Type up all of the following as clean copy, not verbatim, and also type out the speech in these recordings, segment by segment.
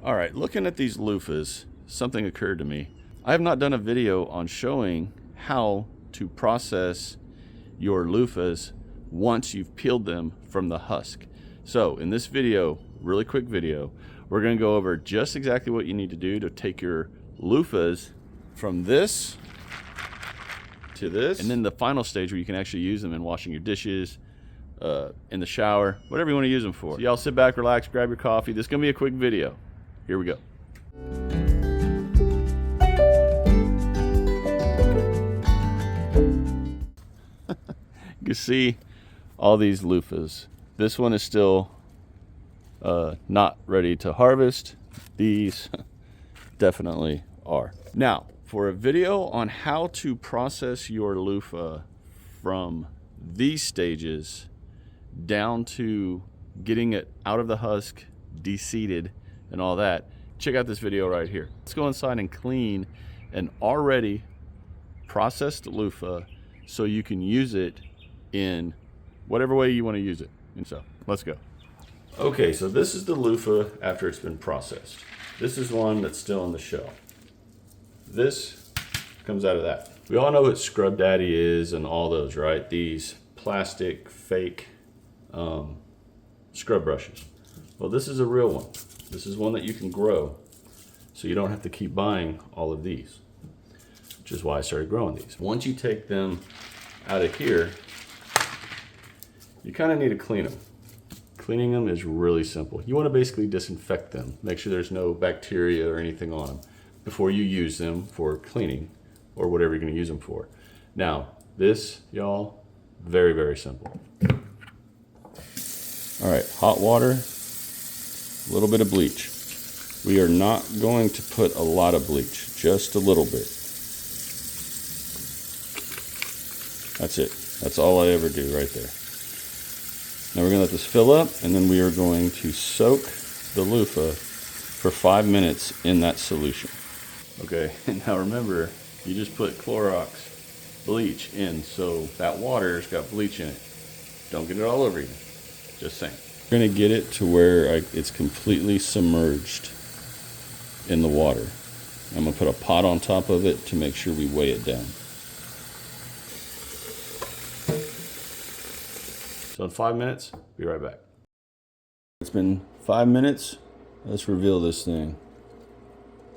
All right, looking at these loofahs, something occurred to me. I have not done a video on showing how to process your loofahs once you've peeled them from the husk. So in this video, really quick video, we're going to go over just exactly what you need to do to take your loofahs from this to this, and then the final stage where you can actually use them in washing your dishes, in the shower, whatever you want to use them for. So y'all sit back, relax, grab your coffee. This is going to be a quick video. Here we go. You can see all these loofahs. This one is still not ready to harvest. These definitely are. Now, for a video on how to process your loofah from these stages down to getting it out of the husk, de-seeded, and all that, check out this video right here. Let's go inside and clean an already processed loofah so you can use it in whatever way you want to use it. And so, let's go. Okay, so this is the loofah after it's been processed. This is one that's still in the shell. This comes out of that. We all know what Scrub Daddy is and all those, right? These plastic fake scrub brushes. Well, this is a real one. This is one that you can grow, so you don't have to keep buying all of these, which is why I started growing these. Once you take them out of here, you kind of need to clean them. Cleaning them is really simple. You want to basically disinfect them, make sure there's no bacteria or anything on them before you use them for cleaning or whatever you're going to use them for. Now, this, y'all, very, very simple. All right, hot water, a little bit of bleach. We are not going to put a lot of bleach, just a little bit. That's it. That's all I ever do right there. Now we're going to let this fill up, and then we are going to soak the loofah for 5 minutes in that solution. Okay, and now remember, you just put Clorox bleach in, so that water's got bleach in it. Don't get it all over you. Just saying. We're going to get it to where it's completely submerged in the water. I'm going to put a pot on top of it to make sure we weigh it down. So in 5 minutes, be right back. It's been 5 minutes. Let's reveal this thing.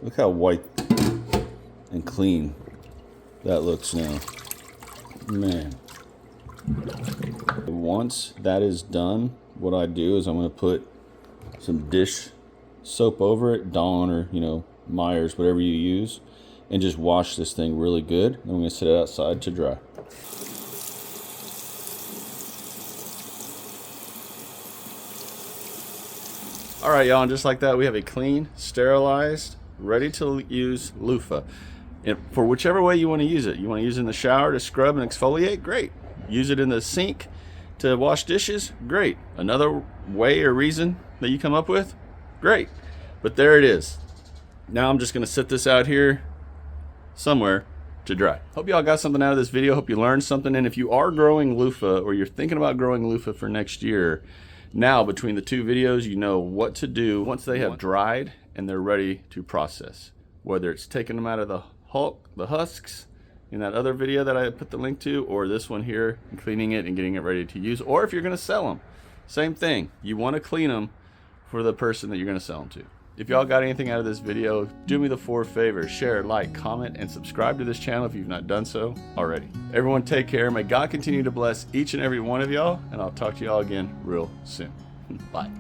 Look how white and clean that looks now. Man. Once that is done, what I do is I'm going to put some dish soap over it, Dawn or, Myers, whatever you use, and just wash this thing really good. And I'm going to sit it outside to dry. All right, y'all, and just like that, we have a clean, sterilized, ready to use loofah. And for whichever way you want to use it. You want to use it in the shower to scrub and exfoliate? Great. Use it in the sink to wash dishes? Great. Another way or reason that you come up with? Great. But there it is. Now I'm just going to sit this out here somewhere to dry. Hope y'all got something out of this video. Hope you learned something. And if you are growing loofah or you're thinking about growing loofah for next year, now between the two videos, you know what to do once they have dried and they're ready to process. Whether it's taking them out of the husks in that other video that I put the link to, or this one here, and cleaning it and getting it ready to use. Or if you're going to sell them, same thing. You want to clean them for the person that you're going to sell them to. If y'all got anything out of this video, do me the 4 favors: share, like, comment, and subscribe to this channel if you've not done so already. Everyone take care. May God continue to bless each and every one of y'all, and I'll talk to y'all again real soon. Bye.